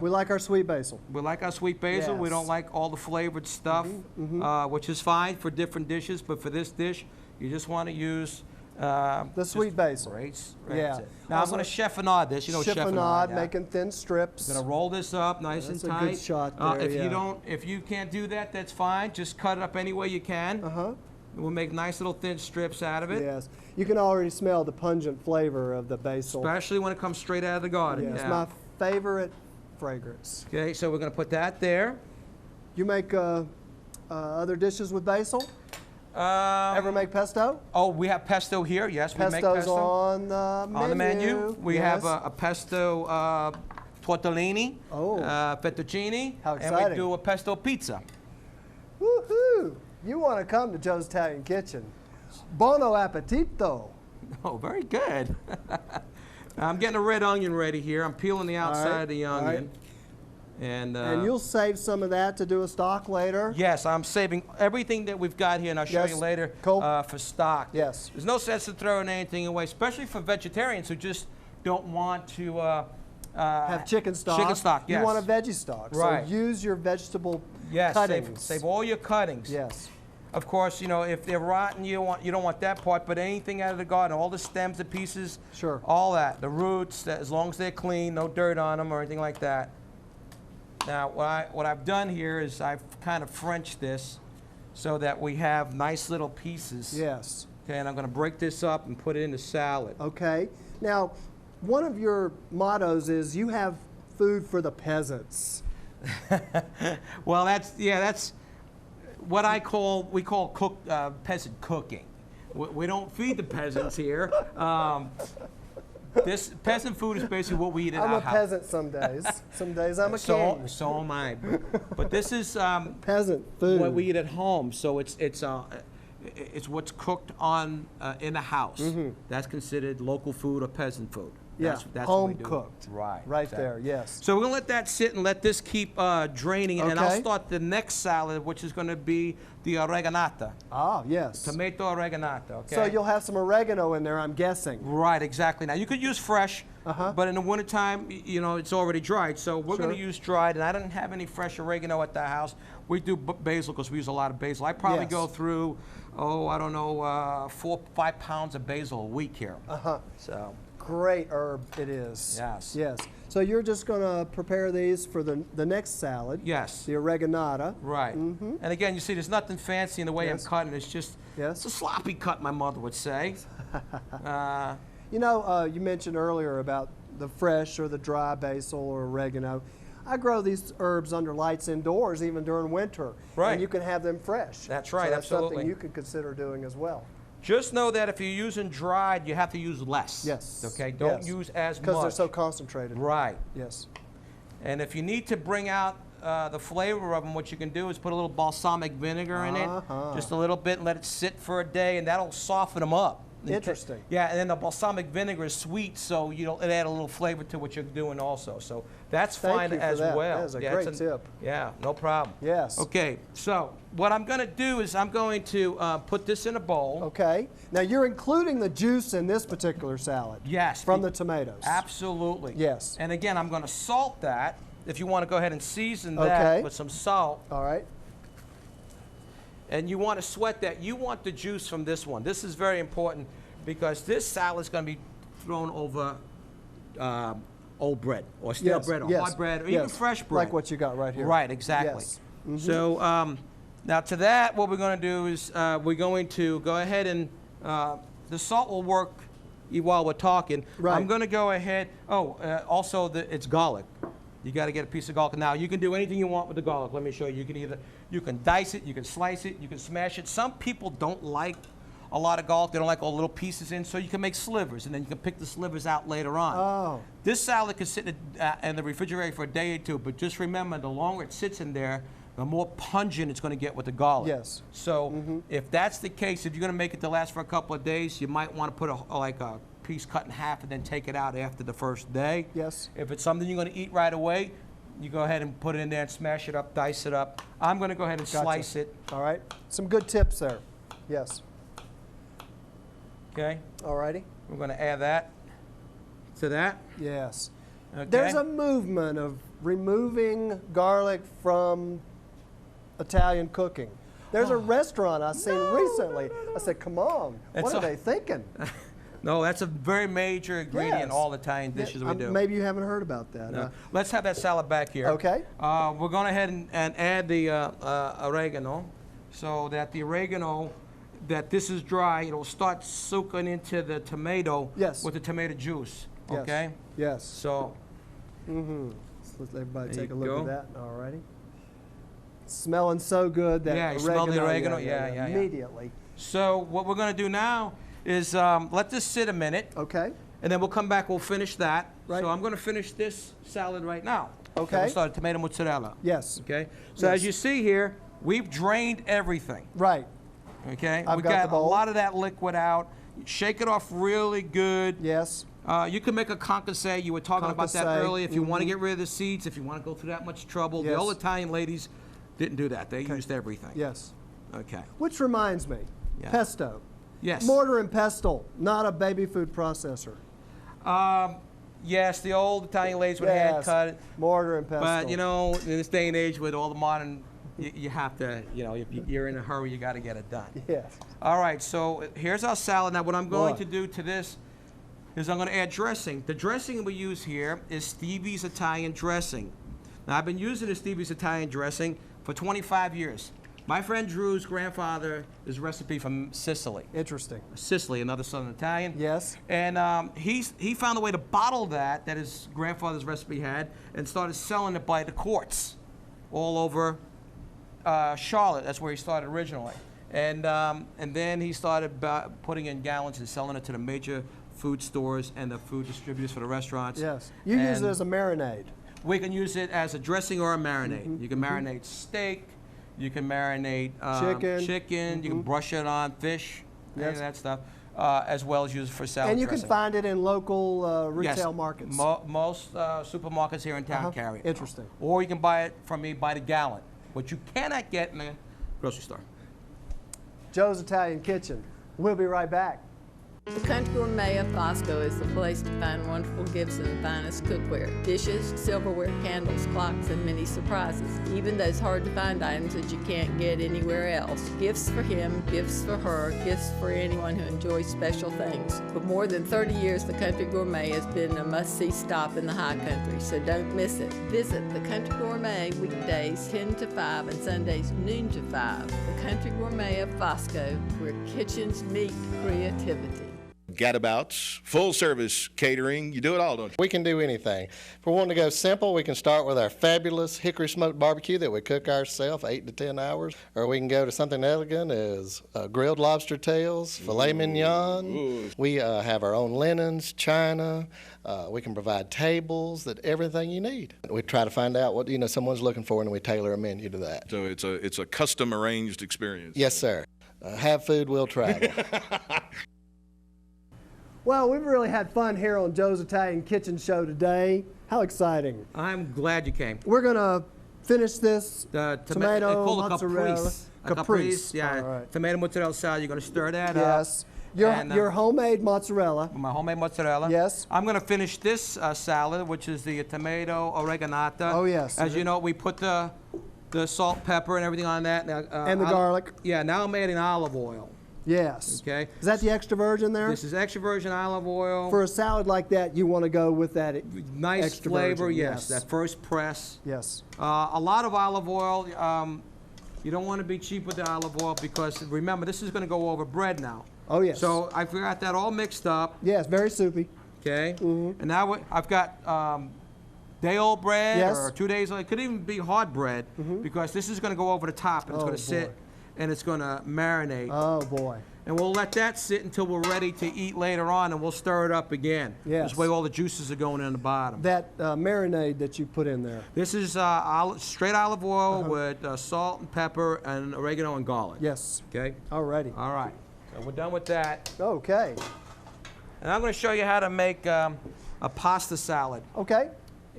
we like our sweet basil. We like our sweet basil. Yes. We don't like all the flavored stuff, which is fine for different dishes. But for this dish, you just want to use the sweet basil. Right. Yeah. Now I'm going to chiffonade this. You know chiffonade. Making thin strips. I'm going to roll this up nice and tight. That's a good shot there. If you can't do that, that's fine. Just cut it up any way you can. We'll make nice little thin strips out of it. Yes. You can already smell the pungent flavor of the basil. Especially when it comes straight out of the garden. Yes, my favorite fragrance. Okay, so we're going to put that there. You make other dishes with basil? Ever make pesto? Oh, we have pesto here. Yes, we make pesto. Pesto's on the menu. On the menu. We have a pesto tortellini, fettuccine, How exciting. and we do a pesto pizza. Woohoo! You want to come to Joe's Italian Kitchen. Buono appetito. Oh, very good. I'm getting a red onion ready here. I'm peeling the outside of the onion. And you'll save some of that to do a stock later? Yes, I'm saving everything that we've got here, and I'll show you later for stock. Yes. There's no sense in throwing anything away, especially for vegetarians who just don't want to have chicken stock. Chicken stock, yes. You want a veggie stock. Right. So use your vegetable cuttings. Save all your cuttings. Yes. Of course, you know, if they're rotten, you don't want that part, but anything out of the garden, all the stems, the pieces, all that, the roots, as long as they're clean, no dirt on them or anything like that. Now, what I've done here is I've kind of Frenched this so that we have nice little pieces. Yes. Okay, and I'm going to break this up and put it in the salad. Okay. Now, one of your mottos is you have food for the peasants. Well, that's what we call peasant cooking. We don't feed the peasants here. This peasant food is basically what we eat at our house. I'm a peasant some days. Some days I'm a king. So am I. But this is peasant food. What we eat at home. So it's what's cooked on in the house. That's considered local food or peasant food. Yeah, that's home what we do. cooked. Right. Right exactly. there, yes. So we're going to let that sit and let this keep draining, and then I'll start the next salad, which is going to be the oreganata. Ah, yes. Tomato oreganata, okay? So you'll have some oregano in there, I'm guessing. Right, exactly. Now, you could use fresh, but in the wintertime, you know, it's already dried. So we're going to use dried, and I didn't have any fresh oregano at the house. We do basil because we use a lot of basil. I probably go through, I don't know, 4 or 5 pounds of basil a week here. So. Great herb it is. Yes. Yes. So you're just going to prepare these for the next salad. Yes. The oreganata. Right. And again, you see, there's nothing fancy in the way I'm cutting. It's just it's a sloppy cut, my mother would say. You know, you mentioned earlier about the fresh or the dry basil or oregano. I grow these herbs under lights indoors even during winter. Right. And you can have them fresh. That's right, so that's absolutely. something you can consider doing as well. Just know that if you're using dried, you have to use less. Yes. Okay? Don't use as much. Because they're so concentrated. Right. Yes. And if you need to bring out the flavor of them, what you can do is put a little balsamic vinegar in it, just a little bit, and let it sit for a day, and that'll soften them up. Interesting. Yeah, and then the balsamic vinegar is sweet, so it add a little flavor to what you're doing also. So that's fine as well. That is a great tip. Yeah, no problem. Yes. Okay, so what I'm going to do is I'm going to put this in a bowl. Okay. Now you're including the juice in this particular salad. Yes. From the tomatoes. Absolutely. Yes. And again, I'm going to salt that. If you want to go ahead and season that with some salt. All right. And you want to sweat that. You want the juice from this one. This is very important because this salad is going to be thrown over old bread or stale bread or hard bread or even fresh bread. Like what you got right here. Right, exactly. Yes. So now to that, what we're going to do is we're going to go ahead and the salt will work while we're talking. Right. I'm going to go ahead. Also, it's garlic. You got to get a piece of garlic. Now, you can do anything you want with the garlic. Let me show you. You can dice it, you can slice it, you can smash it. Some people don't like a lot of garlic. They don't like all the little pieces in, so you can make slivers, and then you can pick the slivers out later on. Oh. This salad can sit in the refrigerator for a day or two, but just remember, the longer it sits in there, the more pungent it's going to get with the garlic. Yes. So if that's the case, if you're going to make it to last for a couple of days, you might want to put a piece cut in half and then take it out after the first day. Yes. If it's something you're going to eat right away, you go ahead and put it in there and smash it up, dice it up. I'm going to go ahead and slice it. All right. Some good tips there. Yes. Okay. All righty. We're going to add that to that. Yes. Okay. There's a movement of removing garlic from Italian cooking. There's a restaurant I seen recently. I said, come on, what are they thinking? No, that's a very major ingredient in all Italian dishes we do. Maybe you haven't heard about that. No. Let's have that salad back here. Okay. We're going ahead and add the oregano, so that the oregano, that this is dry, it'll start soaking into the tomato with the tomato juice. Okay? Yes. So. Let's let everybody take a look at that. All righty. Smelling so good that you smell the oregano. Yeah. Immediately. So what we're going to do now is let this sit a minute. Okay. And then we'll come back. We'll finish that. Right. So I'm going to finish this salad right now. Okay. So we'll start tomato mozzarella. Yes. Okay. So as you see here, we've drained everything. Right. Okay. We got a lot of that liquid out. Shake it off really good. Yes. You can make a concassé. You were talking about that earlier. If you want to get rid of the seeds, if you want to go through that much trouble. The old Italian ladies didn't do that. They used everything. Yes. Okay. Which reminds me, pesto. Yes. Mortar and pestle, not a baby food processor. Yes, the old Italian ladies would hand cut it. Mortar and pestle. But you know, in this day and age with all the modern, you have to, you know, if you're in a hurry, you got to get it done. Yes. All right. So here's our salad. Now, what I'm going to do to this is I'm going to add dressing. The dressing we use here is Stevie's Italian dressing. Now, I've been using the Stevie's Italian dressing for 25 years. My friend Drew's grandfather is a recipe from Sicily. Interesting. Sicily, another Southern Italian. Yes. And he found a way to bottle that his grandfather's recipe had, and started selling it by the quarts all over Charlotte. That's where he started originally. And then he started putting in gallons and selling it to the major food stores and the food distributors for the restaurants. Yes. You use it as a marinade. We can use it as a dressing or a marinade. You can marinate steak. You can marinate chicken. You can brush it on fish, any of that stuff, as well as use it for salad dressing. And you dressing. can find it in local retail markets. Most supermarkets here in town carry it. Interesting. Or you can buy it from me by the gallon, which you cannot get in the grocery store. Joe's Italian Kitchen. We'll be right back. The Country Gourmet of Fosco is the place to find wonderful gifts and the finest cookware. Dishes, silverware, candles, clocks, and many surprises. Even those hard-to-find items that you can't get anywhere else. Gifts for him, gifts for her, gifts for anyone who enjoys special things. For more than 30 years, the Country Gourmet has been a must-see stop in the high country, so don't miss it. Visit the Country Gourmet weekdays 10 to 5 and Sundays noon to 5. The Country Gourmet of Fosco, where kitchens meet creativity. Gadabouts, full service catering, you do it all, don't you? We can do anything. If we're wanting to go simple, we can start with our fabulous hickory smoked barbecue that we cook ourselves 8 to 10 hours. Or we can go to something elegant as grilled lobster tails, filet mignon. Ooh. We have our own linens, china. We can provide tables, everything you need. We try to find out what someone's looking for, and we tailor a menu to that. So it's a custom arranged experience. Yes, sir. Have food, we'll travel. Well, we've really had fun here on Joe's Italian Kitchen Show today. How exciting. I'm glad you came. We're going to finish this tomato mozzarella. Caprese, yeah. Right. Tomato mozzarella salad. You're going to stir that up. Yes. Your homemade mozzarella. My homemade mozzarella. Yes. I'm going to finish this salad, which is the tomato oreganata. Oh, yes. As you know, we put the salt, pepper, and everything on that. Now, and the garlic. Yeah, now I'm adding olive oil. Yes. Okay. Is that the extra virgin there? This is extra virgin olive oil. For a salad like that, you want to go with that nice extra flavor, virgin. yes. That first press. Yes. A lot of olive oil. You don't want to be cheap with the olive oil because, remember, this is going to go over bread now. Oh, yes. So I've got that all mixed up. Yes, very soupy. Okay. And now I've got day-old bread or 2 days old. It could even be hard bread because this is going to go over the top and it's going to sit and it's going to marinate. Oh, boy. And we'll let that sit until we're ready to eat later on, and we'll stir it up again. Yes. This way all the juices are going in the bottom. That marinade that you put in there. This is straight olive oil with salt and pepper and oregano and garlic. Yes. Okay? Alrighty. All right. So we're done with that. Okay. And I'm going to show you how to make a pasta salad. Okay.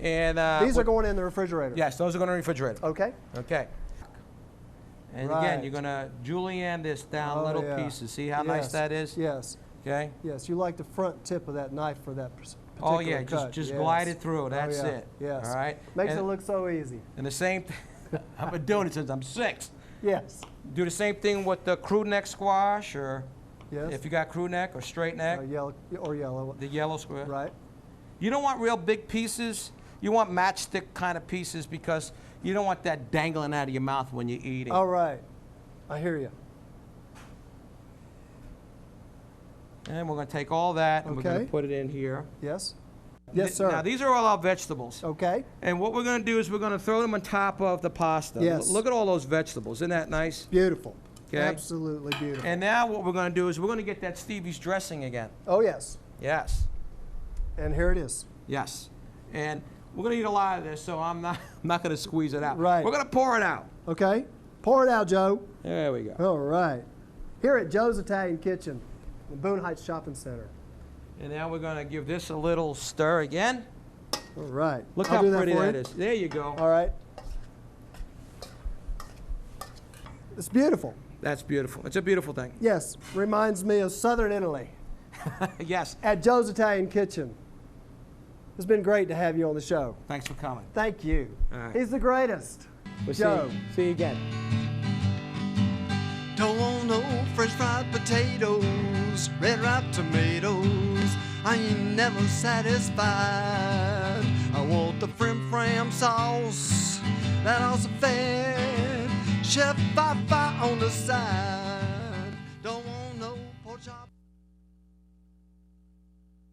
And these are going in the refrigerator. Yes, those are going in the refrigerator. Okay. Okay. And again, you're going to julienne this down little pieces. See how nice that is? Yes. Okay. Yes, you like the front tip of that knife for that Oh yeah, cut. just Yes. glide it through. That's yeah. it. Yes. All right. Makes and, it look so easy. And the same. I've been doing it since I'm 6. Yes. Do the same thing with the crew neck squash, or Yes. if you got crew neck or straight neck. Yellow or yellow. The yellow square. Right. You don't want real big pieces. You want matchstick kind of pieces because you don't want that dangling out of your mouth when you're eating. All right. I hear you. And we're going to take all that and we're going Okay. to put it in here. Yes. Yes, sir. Now, these are all our vegetables. Okay. And what we're going to do is we're going to throw them on top of the pasta. Yes. Look at all those vegetables. Isn't that nice? Beautiful. Okay. Absolutely beautiful. And now what we're going to do is we're going to get that Stevie's dressing again. Oh, yes. Yes. And here it is. Yes. And we're going to eat a lot of this, so I'm not going to squeeze it out. Right. We're going to pour it out. Okay. Pour it out, Joe. There we go. All right. Here at Joe's Italian Kitchen in Boone Heights Shopping Center. And now we're going to give this a little stir again. All right. Look I'll how do pretty for that you. is. There you go. All right. It's beautiful. That's beautiful. It's a beautiful thing. Yes. Reminds me of Southern Italy Yes. at Joe's Italian Kitchen. It's been great to have you on the show. Thanks for coming. Thank you. All right. He's the greatest. We'll Joe. See you again. Don't want no fresh fried potatoes, red ripe tomatoes. I ain't never satisfied. I want the frim fram sauce, that also fed. Chef Fi on the side. Don't want no pork chop.